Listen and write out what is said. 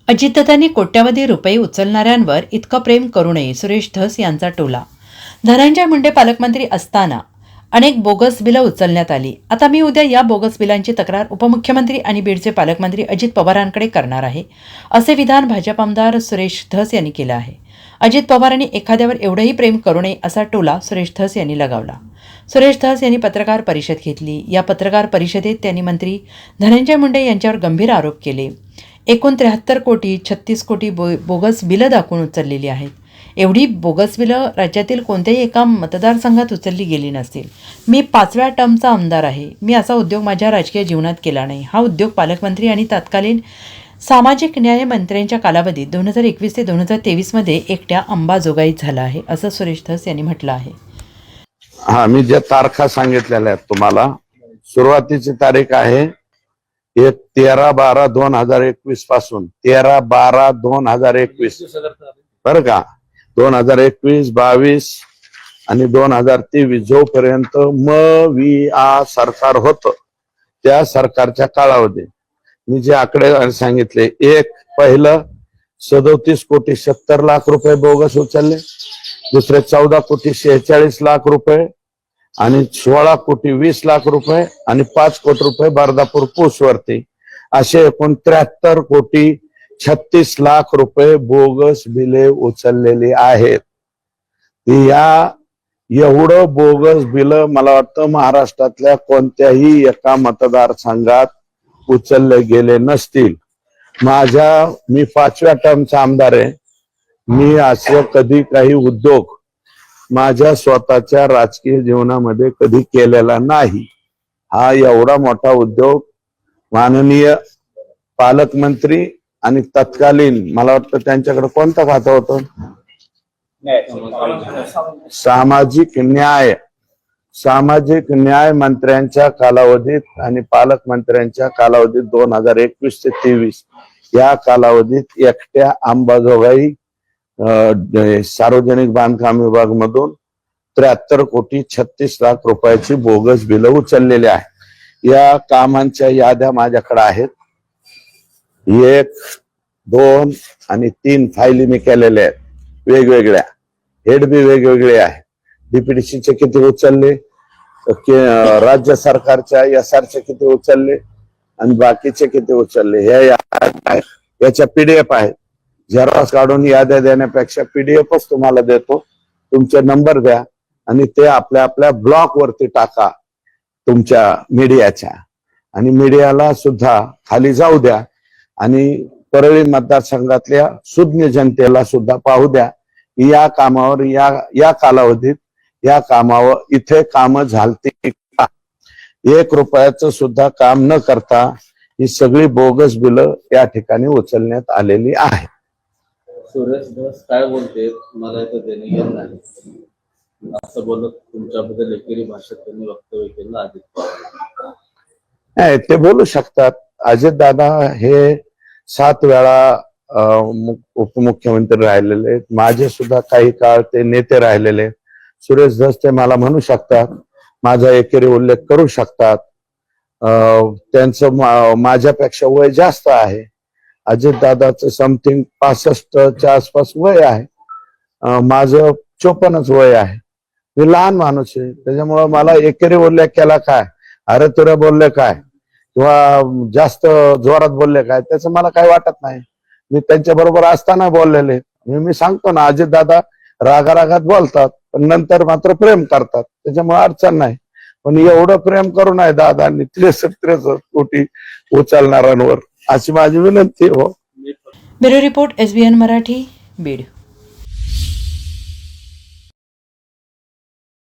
अजितदादांनी कोट्यावधी रुपये उचलणाऱ्यांवर इतकं प्रेम करू नये, सुरेश धस यांचा टोला. धनंजय मुंडे पालकमंत्री असताना अनेक बोगस बिलं उचलण्यात आली. आता मी उद्या या बोगस बिलांची तक्रार उपमुख्यमंत्री आणि बीडचे पालकमंत्री अजित पवारांकडे करणार आहे, असे विधान भाजप आमदार सुरेश धस यांनी केलं आहे. अजित पवारांनी एखाद्यावर एवढंही प्रेम करू नये असा टोला सुरेश धस यांनी लगावला. सुरेश धस यांनी पत्रकार परिषद घेतली. या पत्रकार परिषदेत त्यांनी मंत्री धनंजय मुंडे यांच्यावर गंभीर आरोप केले. एकूण 73 कोटी 36 कोटी बोगस बिलं दाखवून उचललेली आहेत. एवढी बोगस बिलं राज्यातील कोणत्याही एका मतदारसंघात उचलली गेली नसतील. मी 5व्या टर्मचा आमदार आहे. मी असा उद्योग माझ्या राजकीय जीवनात केला नाही. हा उद्योग पालकमंत्री आणि तत्कालीन सामाजिक न्याय मंत्र्यांच्या कालावधीत 2021 ते 2023 मध्ये एकट्या अंबाजोगाईत झाला आहे, असं सुरेश धस यांनी म्हटलं आहे. मी ज्या तारखा सांगितलेल्या आहेत तुम्हाला, सुरुवातीची तारीख आहे 13/12/2021 पासून 13/12/2021 बरं का. 2021, 22 आणि 2023 जोपर्यंत सरकार होतं त्या सरकारच्या कालावधीत मी जे आकडे सांगितले, एक पहिलं 37 कोटी 70 लाख रुपये बोगस उचलले, दुसरे 14 कोटी 46 लाख रुपये आणि 16 कोटी 20 लाख रुपये आणि 5 कोटी रुपये बर्दापूर पूसवरती, असे एकूण 73 कोटी 36 लाख रुपये बोगस बिले उचललेली आहेत. या एवढं बोगस बिलं मला वाटतं महाराष्ट्रातल्या कोणत्याही एका मतदारसंघात उचलले गेले नसतील. मी 5व्या टर्मचा आमदार आहे. मी असं कधी काही उद्योग माझ्या स्वतःच्या राजकीय जीवनामध्ये कधी केलेला नाही. हा एवढा मोठा उद्योग माननीय पालकमंत्री आणि तत्कालीन, मला वाटतं त्यांच्याकडे कोणतं खातं होतं, सामाजिक न्याय मंत्र्यांच्या कालावधीत आणि पालकमंत्र्यांच्या कालावधीत 2021 ते 23 या कालावधीत एकट्या अंबाजोगाई सार्वजनिक बांधकाम विभाग मधून 73 कोटी 36 लाख रुपयाची बोगस बिलं उचललेली आहे. या कामांच्या याद्या माझ्याकडे आहेत. 1, 2 आणि 3 फायली मी केलेल्या आहेत वेगवेगळ्या. हेड बी वेगवेगळे आहे. डीपीडीसीचे किती उचलले, राज्य सरकारच्या एसआरचे किती उचलले आणि बाकीचे किती उचलले, हे याच्या पीडीएफ आहेत. झेरॉक्स काढून याद्या देण्यापेक्षा पीडीएफच तुम्हाला देतो. तुमचे नंबर द्या आणि ते आपल्या आपल्या ब्लॉक वरती टाका तुमच्या मीडियाच्या, आणि मीडियाला सुद्धा खाली जाऊ द्या आणि परळी मतदारसंघातल्या सुज्ञ जनतेला सुद्धा पाहू द्या. या कामावर या कालावधीत या कामावर इथे काम झालती का. 1 रुपयाचं सुद्धा काम न करता ही सगळी बोगस बिलं या ठिकाणी उचलण्यात आलेली आहे. सुरेश धस काय बोलते मला इथं देणे घेणं नाही असं बोलत तुमच्याबद्दल एकेरी भाषेत त्यांनी वक्तव्य केलं. अजित पवार ते बोलू शकतात. अजित दादा हे 7 वेळा उपमुख्यमंत्री राहिलेले, माझे सुद्धा काही काळ ते नेते राहिलेले. सुरेश धस ते मला म्हणू शकतात, माझा एकेरी उल्लेख करू शकतात. त्यांचं माझ्यापेक्षा वय जास्त आहे. अजित दादाचं समथिंग 65च्या आसपास वय आहे. माझं 54च वय आहे. मी लहान माणूस आहे, त्याच्यामुळं मला एकेरी उल्लेख केला काय, अरे तुरे बोलले काय किंवा जास्त जोरात बोलले काय, त्याचं मला काही वाटत नाही. मी त्यांच्या बरोबर असताना बोललेले. मी सांगतो ना, अजित दादा रागारागात बोलतात पण नंतर मात्र प्रेम करतात, त्याच्यामुळे अडचण नाही. पण एवढं प्रेम करू नये दादांनी 63 कोटी उचलणाऱ्यांवर, अशी माझी विनंती हो. Bureau report, SBN Marathi, Beed.